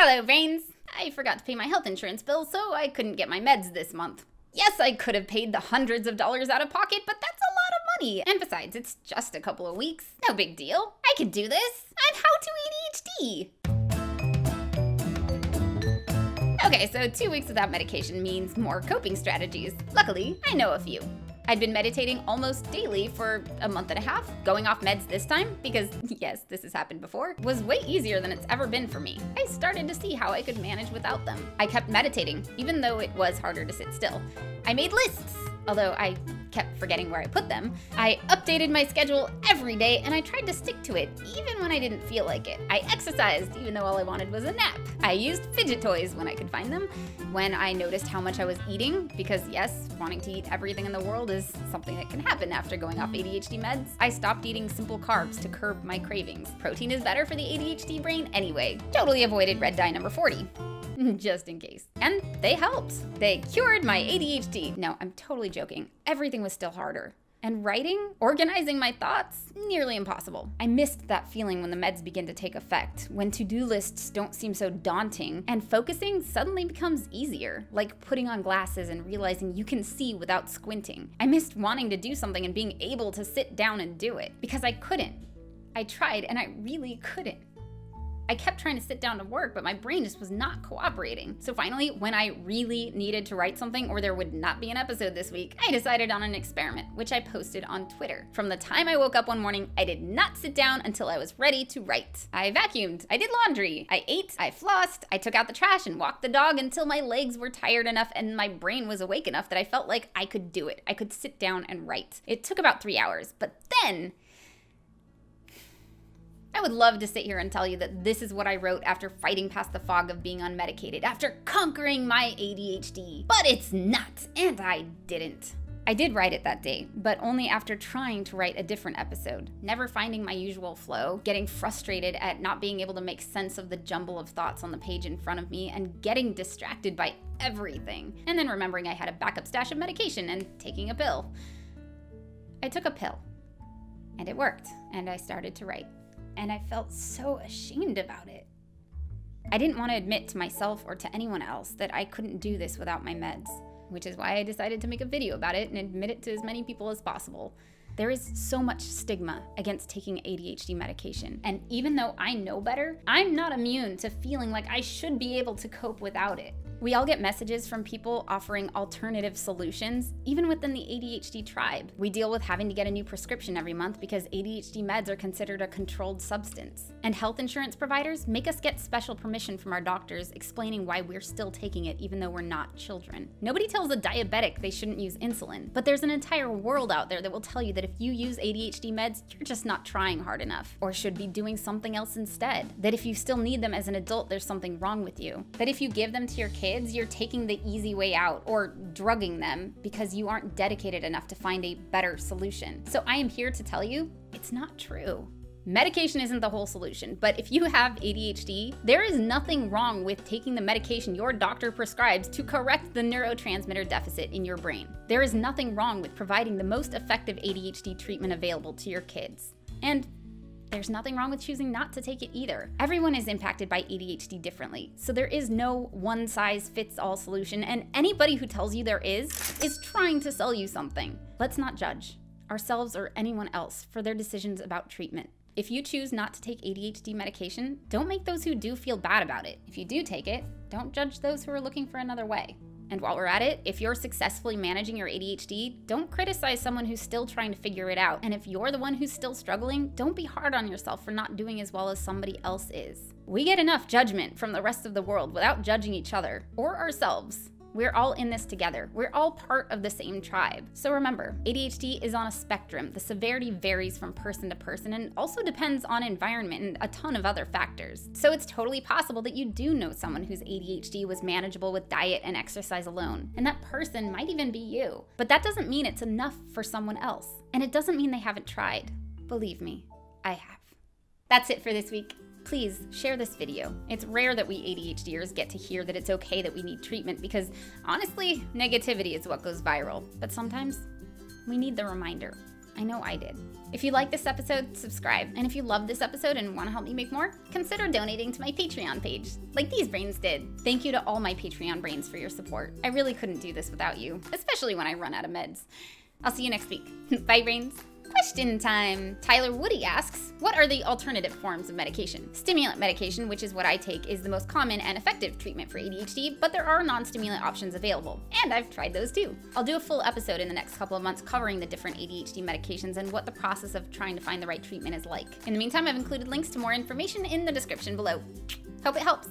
Hello, brains! I forgot to pay my health insurance bill, so I couldn't get my meds this month. Yes, I could have paid the hundreds of dollars out of pocket, but that's a lot of money. And besides, it's just a couple of weeks. No big deal. I can do this. I'm how to ADHD. Okay, so 2 weeks without medication means more coping strategies. Luckily, I know a few. I'd been meditating almost daily for a month and a half. Going off meds this time, because yes, this has happened before, was way easier than it's ever been for me. I started to see how I could manage without them. I kept meditating, even though it was harder to sit still. I made lists, although I kept forgetting where I put them. I updated my schedule every day, and I tried to stick to it, even when I didn't feel like it. I exercised, even though all I wanted was a nap. I used fidget toys when I could find them. When I noticed how much I was eating, because yes, wanting to eat everything in the world is something that can happen after going off ADHD meds, I stopped eating simple carbs to curb my cravings. Protein is better for the ADHD brain anyway. Totally avoided red dye number 40. Just in case. And they helped. They cured my ADHD. No, I'm totally joking. Everything was still harder. And writing, organizing my thoughts, nearly impossible. I missed that feeling when the meds begin to take effect, when to-do lists don't seem so daunting, and focusing suddenly becomes easier, like putting on glasses and realizing you can see without squinting. I missed wanting to do something and being able to sit down and do it, because I couldn't. I tried, and I really couldn't. I kept trying to sit down to work, but my brain just was not cooperating. So finally, when I really needed to write something or there would not be an episode this week, I decided on an experiment, which I posted on Twitter. From the time I woke up one morning, I did not sit down until I was ready to write. I vacuumed, I did laundry, I ate, I flossed, I took out the trash and walked the dog until my legs were tired enough and my brain was awake enough that I felt like I could do it. I could sit down and write. It took about 3 hours, but then I would love to sit here and tell you that this is what I wrote after fighting past the fog of being unmedicated, after conquering my ADHD. But it's not, and I didn't. I did write it that day, but only after trying to write a different episode, never finding my usual flow, getting frustrated at not being able to make sense of the jumble of thoughts on the page in front of me, and getting distracted by everything, and then remembering I had a backup stash of medication and taking a pill. I took a pill, and it worked, and I started to write. And I felt so ashamed about it. I didn't want to admit to myself or to anyone else that I couldn't do this without my meds, which is why I decided to make a video about it and admit it to as many people as possible. There is so much stigma against taking ADHD medication, and even though I know better, I'm not immune to feeling like I should be able to cope without it. We all get messages from people offering alternative solutions, even within the ADHD tribe. We deal with having to get a new prescription every month because ADHD meds are considered a controlled substance. And health insurance providers make us get special permission from our doctors explaining why we're still taking it even though we're not children. Nobody tells a diabetic they shouldn't use insulin, but there's an entire world out there that will tell you that if you use ADHD meds, you're just not trying hard enough, or should be doing something else instead. That if you still need them as an adult, there's something wrong with you. That if you give them to your kids, you're taking the easy way out or drugging them because you aren't dedicated enough to find a better solution. So I am here to tell you, it's not true. Medication isn't the whole solution, but if you have ADHD, there is nothing wrong with taking the medication your doctor prescribes to correct the neurotransmitter deficit in your brain. There is nothing wrong with providing the most effective ADHD treatment available to your kids. And there's nothing wrong with choosing not to take it either. Everyone is impacted by ADHD differently, so there is no one-size-fits-all solution, and anybody who tells you there is trying to sell you something. Let's not judge ourselves or anyone else for their decisions about treatment. If you choose not to take ADHD medication, don't make those who do feel bad about it. If you do take it, don't judge those who are looking for another way. And while we're at it, if you're successfully managing your ADHD, don't criticize someone who's still trying to figure it out. And if you're the one who's still struggling, don't be hard on yourself for not doing as well as somebody else is. We get enough judgment from the rest of the world without judging each other or ourselves. We're all in this together. We're all part of the same tribe. So remember, ADHD is on a spectrum. The severity varies from person to person and also depends on environment and a ton of other factors. So it's totally possible that you do know someone whose ADHD was manageable with diet and exercise alone. And that person might even be you. But that doesn't mean it's enough for someone else. And it doesn't mean they haven't tried. Believe me, I have. That's it for this week. Please share this video. It's rare that we ADHDers get to hear that it's okay that we need treatment because honestly, negativity is what goes viral. But sometimes we need the reminder. I know I did. If you like this episode, subscribe. And if you love this episode and want to help me make more, consider donating to my Patreon page, like these brains did. Thank you to all my Patreon brains for your support. I really couldn't do this without you, especially when I run out of meds. I'll see you next week. Bye, brains. Question time. Tyler Woody asks, what are the alternative forms of medication? Stimulant medication, which is what I take, is the most common and effective treatment for ADHD, but there are non-stimulant options available, and I've tried those too. I'll do a full episode in the next couple of months covering the different ADHD medications and what the process of trying to find the right treatment is like. In the meantime, I've included links to more information in the description below. Hope it helps.